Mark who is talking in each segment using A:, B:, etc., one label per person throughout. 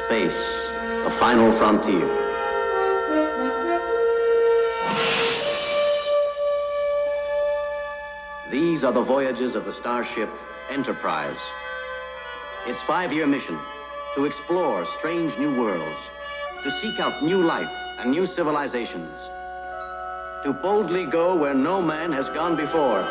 A: Space, the final frontier. These are the voyages of the starship Enterprise. Its 5-year mission: to explore strange new worlds, to seek out new life and new civilizations, to boldly go where no man has gone before.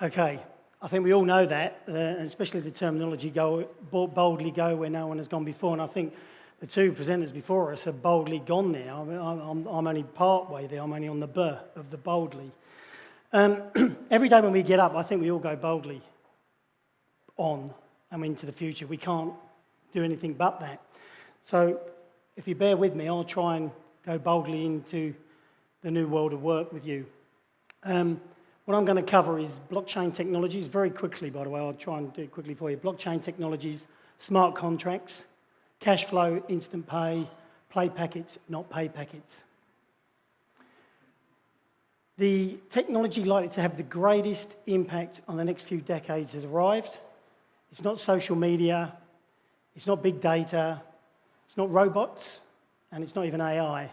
B: Okay, I think we all know that, especially the terminology, boldly go where no one has gone before, and I think the two presenters before us have boldly gone there. I'm only part way there, I'm only on the B of the boldly. Every day when we get up, I think we all go boldly on and into the future. We can't do anything but that. So if you bear with me, I'll try and go boldly into the new world of work with you. What I'm going to cover is blockchain technologies, very quickly, by the way. I'll try and do it quickly for you. Blockchain technologies, smart contracts, cash flow, instant pay, play packets, not pay packets. The technology likely to have the greatest impact on the next few decades has arrived. It's not social media, it's not big data, it's not robots, and it's not even AI.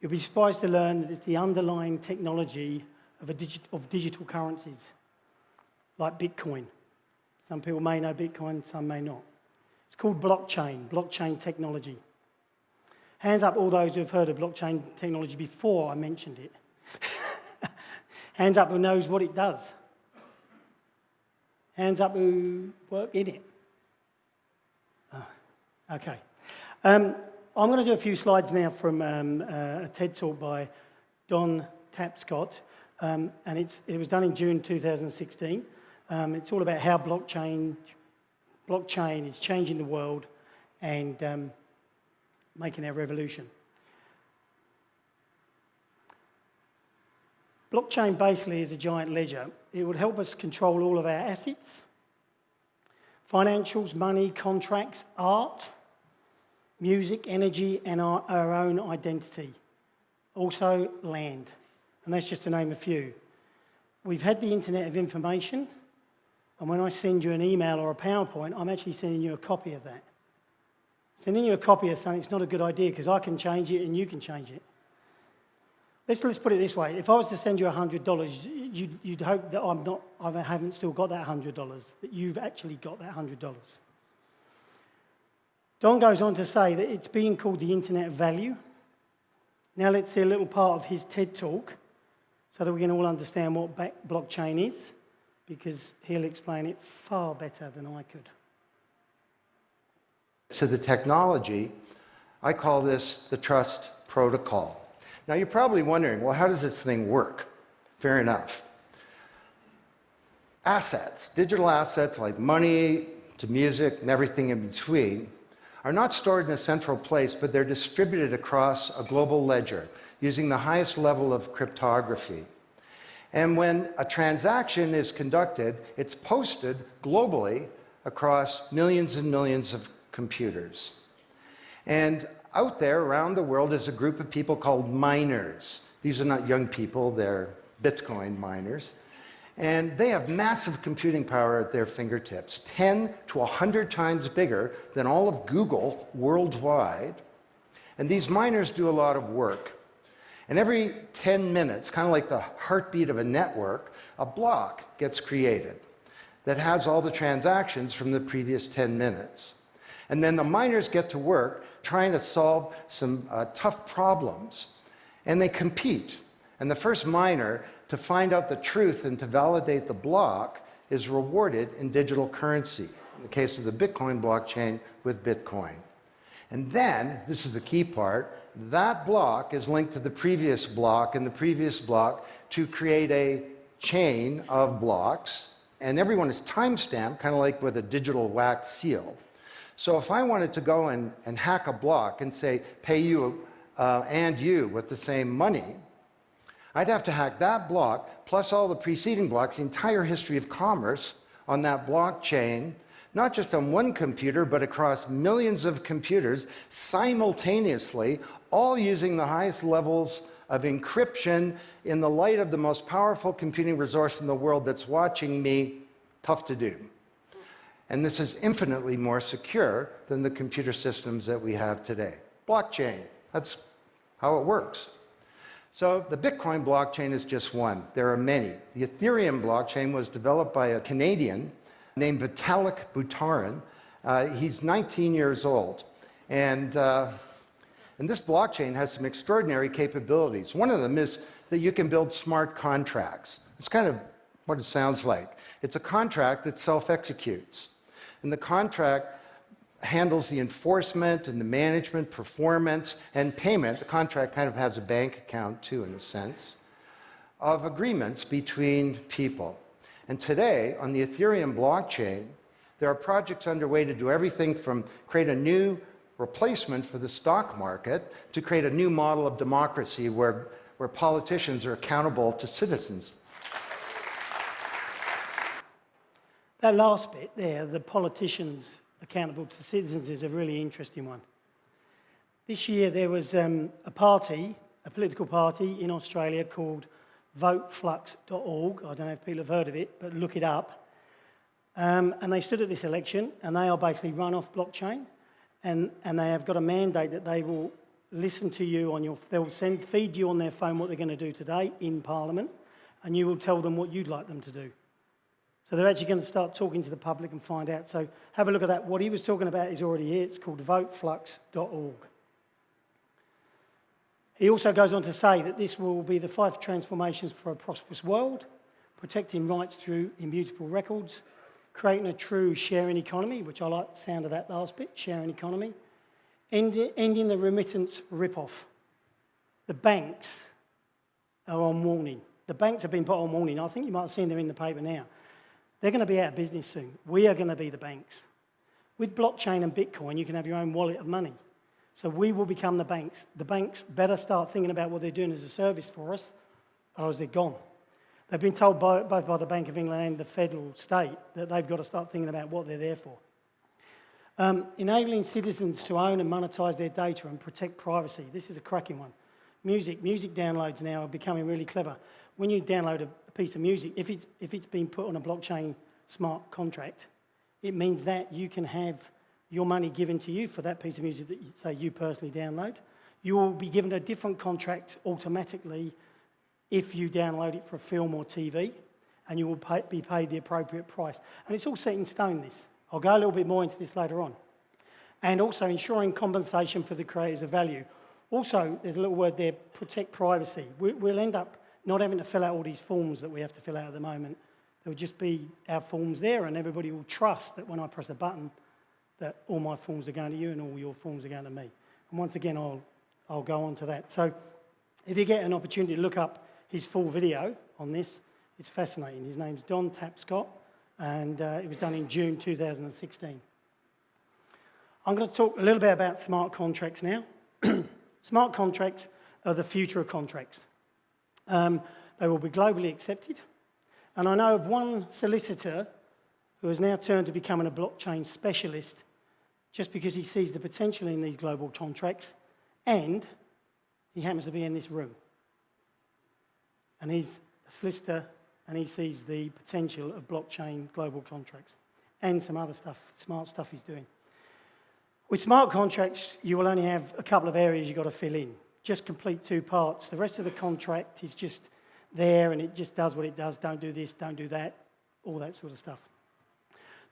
B: You'll be surprised to learn that it's the underlying technology of digital currencies, like Bitcoin. Some people may know Bitcoin, some may not. It's called blockchain technology. Hands up all those who have heard of blockchain technology before I mentioned it. Hands up who knows what it does. Hands up who work in it. Okay. I'm going to do a few slides now from a TED talk by Don Tapscott. And it was done in June 2016. It's all about how blockchain is changing the world and making our revolution. Blockchain basically is a giant ledger. It would help us control all of our assets, financials, money, contracts, art, music, energy, and our own identity. Also land. And that's just to name a few. We've had the Internet of Information, and when I send you an email or a PowerPoint, I'm actually sending you a copy of that. Sending you a copy of something is not a good idea because I can change it and you can change it. Let's put it this way. If I was to send you $100, you'd hope that I haven't still got that $100, that you've actually got that $100. Don goes on to say that it's being called the Internet of Value. Now let's see a little part of his TED talk, so that we can all understand what blockchain is, because he'll explain it far better than I could.
C: To the technology, I call this the trust protocol. Now you're probably wondering, well, how does this thing work? Fair enough. Assets, digital assets like money to music and everything in between, are not stored in a central place, but they're distributed across a global ledger using the highest level of cryptography. And when a transaction is conducted, it's posted globally across millions and millions of computers. And out there around the world is a group of people called miners. These are not young people, they're Bitcoin miners. And they have massive computing power at their fingertips, 10 to 100 times bigger than all of Google worldwide. And these miners do a lot of work. And every 10 minutes, kind of like the heartbeat of a network, a block gets created that has all the transactions from the previous 10 minutes. And then the miners get to work trying to solve some tough problems. And they compete. And the first miner to find out the truth and to validate the block is rewarded in digital currency, in the case of the Bitcoin blockchain with Bitcoin. And then, this is the key part, that block is linked to the previous block and the previous block to create a chain of blocks, and everyone is time-stamped, kind of like with a digital wax seal. So if I wanted to go and hack a block and say, pay you and you with the same money, I'd have to hack that block, plus all the preceding blocks, the entire history of commerce on that blockchain, not just on one computer, but across millions of computers simultaneously, all using the highest levels of encryption in the light of the most powerful computing resource in the world that's watching me, tough to do. And this is infinitely more secure than the computer systems that we have today. Blockchain, that's how it works. So the Bitcoin blockchain is just one. There are many. The Ethereum blockchain was developed by a Canadian named Vitalik Buterin. He's 19 years old. And this blockchain has some extraordinary capabilities. One of them is that you can build smart contracts. It's kind of what it sounds like. It's a contract that self-executes. And the contract handles the enforcement and the management, performance, and payment. The contract kind of has a bank account, too, in a sense, of agreements between people. And today, on the Ethereum blockchain, there are projects underway to do everything from create a new replacement for the stock market to create a new model of democracy where politicians are accountable to citizens.
B: That last bit there, the politicians accountable to citizens, is a really interesting one. This year there was a political party in Australia called voteflux.org. I don't know if people have heard of it, but look it up. And they stood at this election, and they are basically run off blockchain, and they have got a mandate that they will listen to you on they'll feed you on their phone what they're going to do today in Parliament, and you will tell them what you'd like them to do. So they're actually going to start talking to the public and find out. So have a look at that. What he was talking about is already here. It's called voteflux.org. He also goes on to say that this will be the 5 transformations for a prosperous world, protecting rights through immutable records, creating a true sharing economy, which I like the sound of that last bit, sharing economy, ending the remittance rip-off. The banks are on warning. The banks have been put on warning. I think you might have seen them in the paper now. They're going to be out of business soon. We are going to be the banks. With blockchain and Bitcoin, you can have your own wallet of money. So we will become the banks. The banks better start thinking about what they're doing as a service for us, or else they're gone. They've been told both by the Bank of England and the federal state that they've got to start thinking about what they're there for. Enabling citizens to own and monetize their data and protect privacy. This is a cracking one. Music downloads now are becoming really clever. When you download a piece of music, if it's been put on a blockchain smart contract, it means that you can have your money given to you for that piece of music that you personally download. You will be given a different contract automatically if you download it for a film or TV, and you will be paid the appropriate price. And it's all set in stone, this. I'll go a little bit more into this later on. And also ensuring compensation for the creators of value. Also, there's a little word there, protect privacy. We'll end up not having to fill out all these forms that we have to fill out at the moment. There will just be our forms there, and everybody will trust that when I press a button, that all my forms are going to you and all your forms are going to me. And once again, I'll go on to that. So if you get an opportunity to look up his full video on this, it's fascinating. His name's Don Tapscott, and it was done in June 2016. I'm going to talk a little bit about smart contracts now. Smart contracts are the future of contracts. They will be globally accepted. And I know of one solicitor who has now turned to becoming a blockchain specialist just because he sees the potential in these global contracts, and he happens to be in this room. And he's a solicitor, and he sees the potential of blockchain global contracts and some other stuff, smart stuff he's doing. With smart contracts, you will only have a couple of areas you've got to fill in. Just complete 2 parts. The rest of the contract is just there, and it just does what it does. Don't do this, don't do that, all that sort of stuff.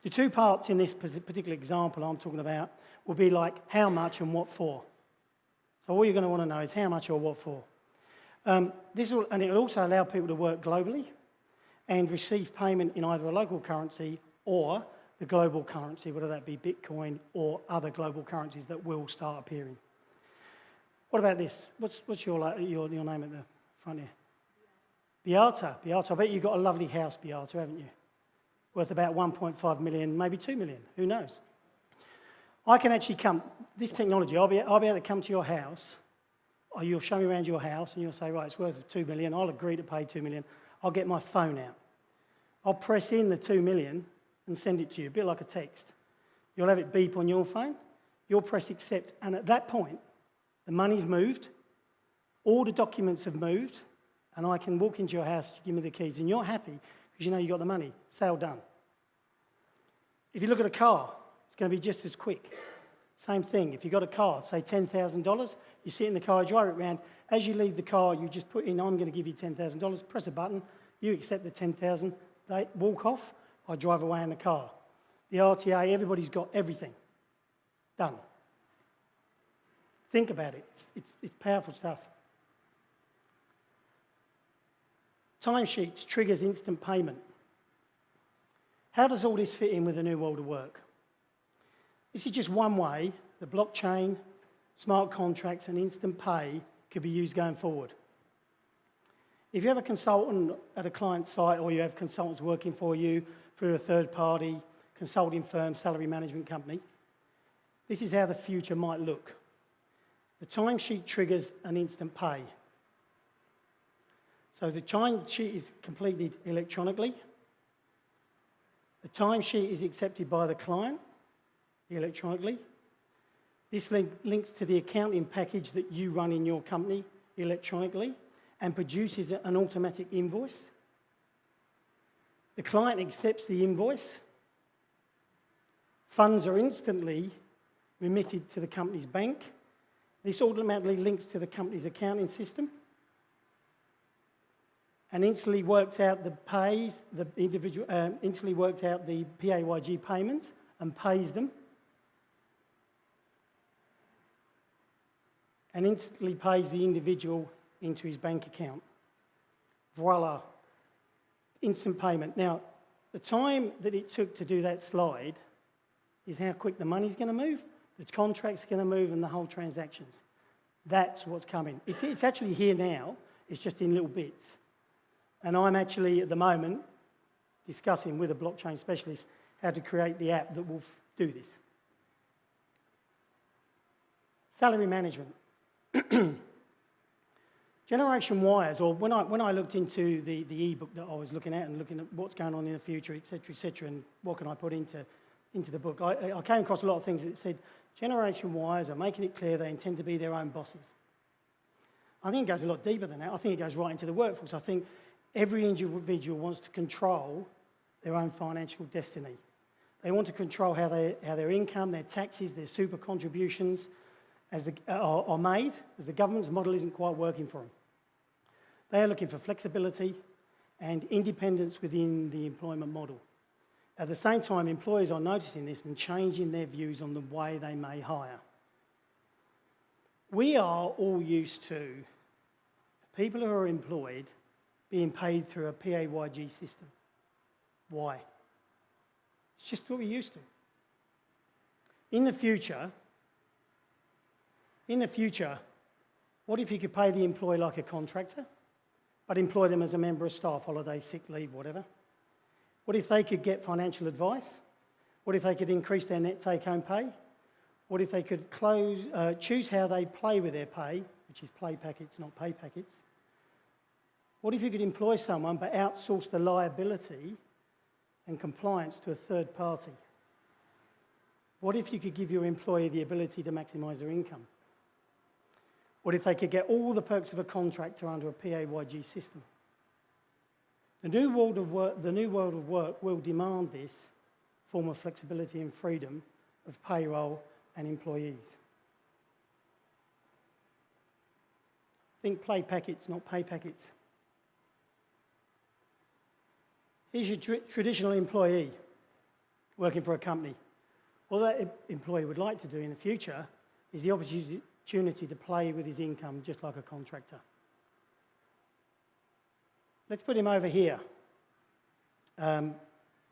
B: The 2 parts in this particular example I'm talking about will be like how much and what for. So all you're going to want to know is how much or what for. And it will also allow people to work globally and receive payment in either a local currency or the global currency, whether that be Bitcoin or other global currencies that will start appearing. What about this? What's your name at the front here? Beata. I bet you've got a lovely house, Beata, haven't you? Worth about 1.5 million, maybe 2 million, who knows? I can actually come, this technology, I'll be able to come to your house, or you'll show me around your house, and you'll say, right, it's worth 2 million, I'll agree to pay 2 million, I'll get my phone out. I'll press in the 2 million and send it to you, a bit like a text. You'll have it beep on your phone, you'll press accept, and at that point, the money's moved, All the documents have moved, and I can walk into your house, give me the keys, and you're happy because you know you got the money. Sale done. If you look at a car, it's going to be just as quick. Same thing. If you've got a car, say $10,000, you sit in the car, you drive it around. As you leave the car, you just put in, I'm going to give you $10,000, press a button, you accept the $10,000, they walk off, I drive away in the car. The RTA, everybody's got everything. Done. Think about it. It's powerful stuff. Timesheets triggers instant payment. How does all this fit in with the new world of work? This is just one way the blockchain, smart contracts and instant pay could be used going forward. If you have a consultant at a client site or you have consultants working for you through a third-party consulting firm, salary management company, this is how the future might look. The timesheet triggers an instant pay. So the timesheet is completed electronically. The timesheet is accepted by the client electronically. This links to the accounting package that you run in your company electronically and produces an automatic invoice. The client accepts the invoice. Funds are instantly remitted to the company's bank. This automatically links to the company's accounting system and instantly works out the PAYG payments and pays them. And instantly pays the individual into his bank account. Voila, instant payment. Now, the time that it took to do that slide is how quick the money's going to move, the contract's going to move, and the whole transactions. That's what's coming. It's actually here now, it's just in little bits. And I'm actually, at the moment, discussing with a blockchain specialist how to create the app that will do this. Salary management. Generation Y's, or when I looked into the e-book that I was looking at and looking at what's going on in the future, etc., and what can I put into the book, I came across a lot of things that said Generation Y's are making it clear they intend to be their own bosses. I think it goes a lot deeper than that. I think it goes right into the workforce. I think every individual wants to control their own financial destiny. They want to control how their income, their taxes, their super contributions are made, as the government's model isn't quite working for them. They are looking for flexibility and independence within the employment model. At the same time, employers are noticing this and changing their views on the way they may hire. We are all used to people who are employed being paid through a PAYG system. Why? It's just what we're used to. In the future, what if you could pay the employee like a contractor, but employ them as a member of staff, holiday, sick leave, whatever? What if they could get financial advice? What if they could increase their net take-home pay? What if they could choose how they play with their pay, which is play packets, not pay packets? What if you could employ someone but outsource the liability and compliance to a third party? What if you could give your employee the ability to maximise their income? What if they could get all the perks of a contractor under a PAYG system? The new world of work will demand this form of flexibility and freedom of payroll and employees. Think play packets, not pay packets. Here's your traditional employee working for a company. What that employee would like to do in the future is the opportunity to play with his income just like a contractor. Let's put him over here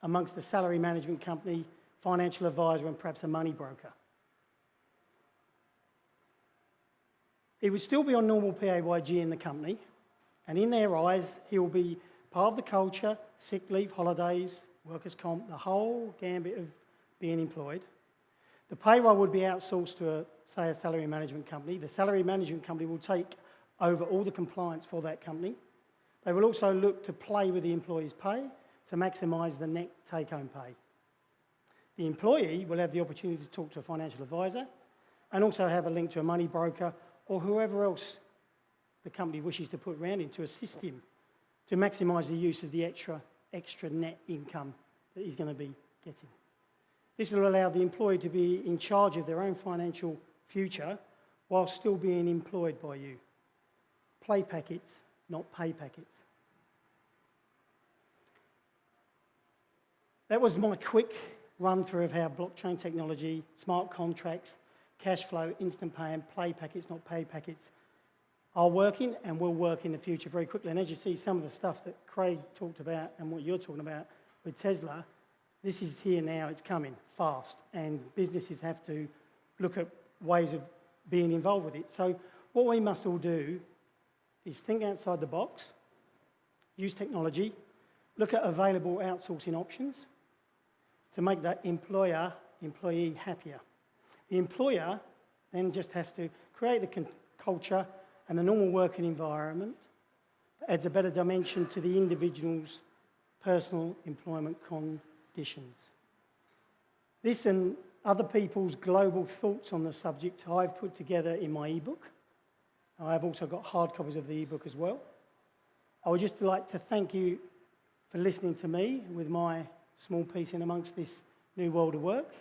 B: amongst the salary management company, financial advisor, and perhaps a money broker. He would still be on normal PAYG in the company, and in their eyes, he will be part of the culture, sick leave, holidays, workers' comp, the whole gambit of being employed. The payroll would be outsourced to, say, a salary management company. The salary management company will take over all the compliance for that company. They will also look to play with the employee's pay to maximise the net take-home pay. The employee will have the opportunity to talk to a financial advisor and also have a link to a money broker or whoever else the company wishes to put around him to assist him to maximise the use of the extra net income that he's going to be getting. This will allow the employee to be in charge of their own financial future while still being employed by you. Play packets, not pay packets. That was my quick run through of how blockchain technology, smart contracts, cash flow, instant pay and play packets, not pay packets, are working and will work in the future very quickly. And as you see, some of the stuff that Craig talked about and what you're talking about with Tesla, this is here now, it's coming fast, and businesses have to look at ways of being involved with it. So what we must all do is think outside the box, use technology, look at available outsourcing options to make that employee happier. The employer then just has to create the culture and the normal working environment that adds a better dimension to the individual's personal employment conditions. This and other people's global thoughts on the subject I've put together in my ebook. I've also got hard copies of the ebook as well. I would just like to thank you for listening to me with my small piece in amongst this new world of work.